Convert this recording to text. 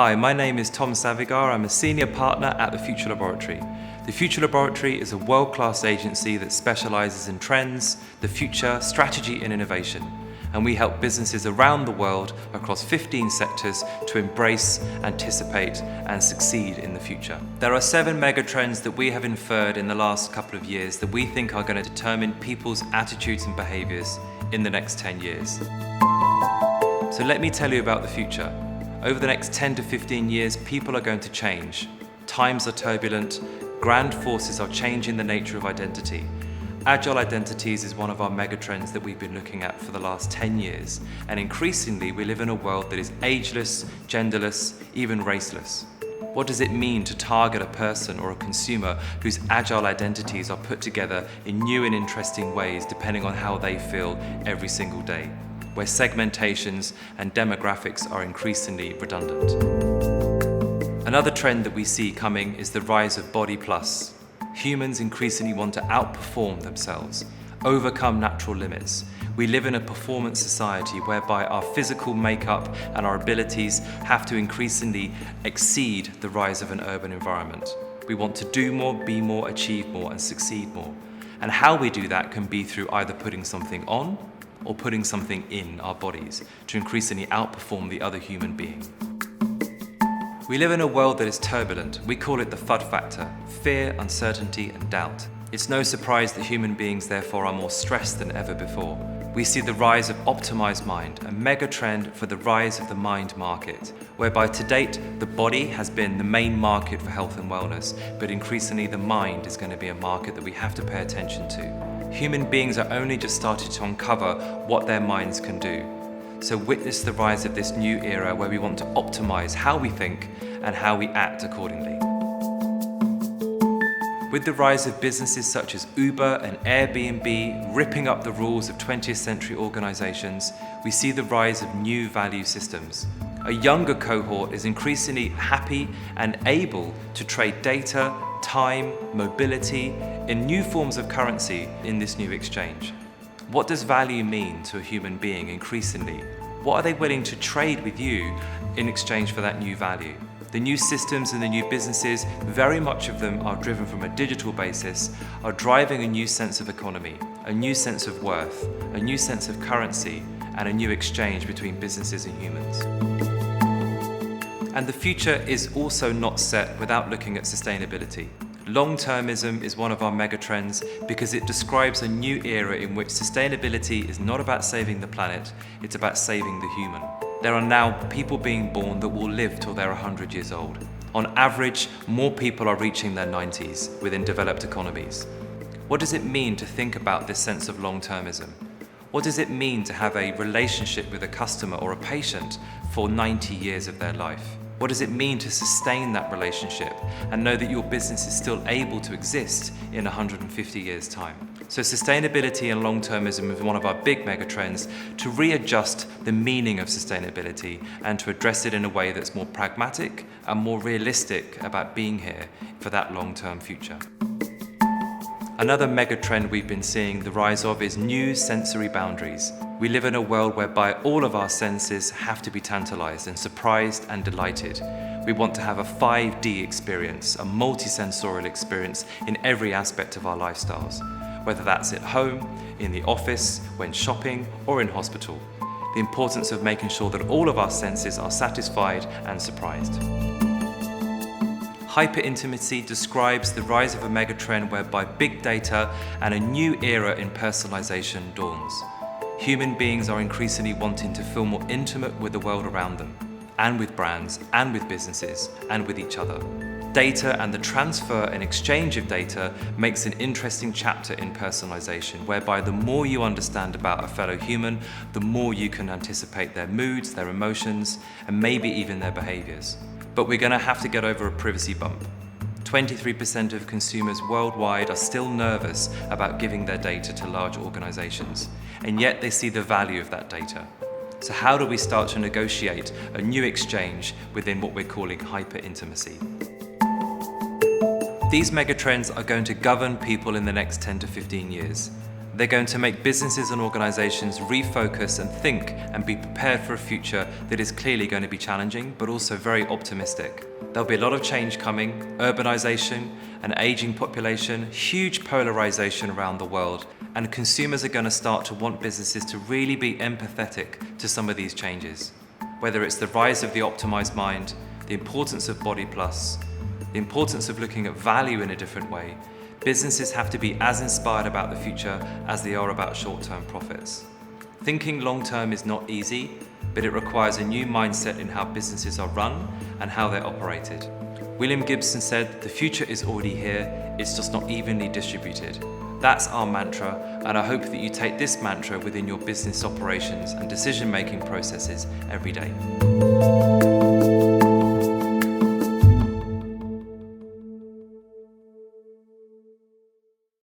Hi, my name is Tom Savigar. I'm a senior partner at the Future Laboratory. The Future Laboratory is a world-class agency that specializes in trends, the future, strategy and innovation. And we help businesses around the world across 15 sectors to embrace, anticipate and succeed in the future. There are 7 megatrends that we have inferred in the last couple of years that we think are going to determine people's attitudes and behaviors in the next 10 years. So let me tell you about the future. Over the next 10 to 15 years, people are going to change. Times are turbulent, grand forces are changing the nature of identity. Agile identities is one of our megatrends that we've been looking at for the last 10 years, and increasingly we live in a world that is ageless, genderless, even raceless. What does it mean to target a person or a consumer whose agile identities are put together in new and interesting ways depending on how they feel every single day, where segmentations and demographics are increasingly redundant? Another trend that we see coming is the rise of body plus. Humans increasingly want to outperform themselves, overcome natural limits. We live in a performance society whereby our physical makeup and our abilities have to increasingly exceed the rise of an urban environment. We want to do more, be more, achieve more, and succeed more. And how we do that can be through either putting something on or putting something in our bodies to increasingly outperform the other human being. We live in a world that is turbulent. We call it the FUD factor: fear, uncertainty, and doubt. It's no surprise that human beings therefore are more stressed than ever before. We see the rise of optimized mind, a mega trend for the rise of the mind market, whereby to date the body has been the main market for health and wellness, but increasingly the mind is going to be a market that we have to pay attention to. Human beings are only just starting to uncover what their minds can do. So witness the rise of this new era where we want to optimize how we think and how we act accordingly. With the rise of businesses such as Uber and Airbnb ripping up the rules of 20th century organizations, we see the rise of new value systems. A younger cohort is increasingly happy and able to trade data, time, mobility in new forms of currency in this new exchange. What does value mean to a human being increasingly? What are they willing to trade with you in exchange for that new value? The new systems and the new businesses, very much of them are driven from a digital basis, are driving a new sense of economy, a new sense of worth, a new sense of currency, and a new exchange between businesses and humans. And the future is also not set without looking at sustainability. Long-termism is one of our megatrends because it describes a new era in which sustainability is not about saving the planet, it's about saving the human. There are now people being born that will live till they're 100 years old. On average, more people are reaching their 90s within developed economies. What does it mean to think about this sense of long-termism? What does it mean to have a relationship with a customer or a patient for 90 years of their life? What does it mean to sustain that relationship and know that your business is still able to exist in 150 years' time? So sustainability and long-termism is one of our big megatrends to readjust the meaning of sustainability and to address it in a way that's more pragmatic and more realistic about being here for that long-term future. Another megatrend we've been seeing the rise of is new sensory boundaries. We live in a world whereby all of our senses have to be tantalized and surprised and delighted. We want to have a 5D experience, a multi-sensorial experience in every aspect of our lifestyles, whether that's at home, in the office, when shopping, or in hospital. The importance of making sure that all of our senses are satisfied and surprised. Hyper-intimacy describes the rise of a megatrend whereby big data and a new era in personalization dawns. Human beings are increasingly wanting to feel more intimate with the world around them, and with brands, and with businesses, and with each other. Data and the transfer and exchange of data makes an interesting chapter in personalization, whereby the more you understand about a fellow human, the more you can anticipate their moods, their emotions, and maybe even their behaviors. But we're going to have to get over a privacy bump. 23% of consumers worldwide are still nervous about giving their data to large organizations, and yet they see the value of that data. So how do we start to negotiate a new exchange within what we're calling hyper-intimacy? These megatrends are going to govern people in the next 10 to 15 years. They're going to make businesses and organizations refocus and think and be prepared for a future that is clearly going to be challenging, but also very optimistic. There'll be a lot of change coming, urbanization, an aging population, huge polarization around the world, and consumers are going to start to want businesses to really be empathetic to some of these changes. Whether it's the rise of the optimized mind, the importance of Body Plus, the importance of looking at value in a different way, businesses have to be as inspired about the future as they are about short-term profits. Thinking long-term is not easy, but it requires a new mindset in how businesses are run and how they're operated. William Gibson said, "The future is already here, it's just not evenly distributed." That's our mantra, and I hope that you take this mantra within your business operations and decision-making processes every day.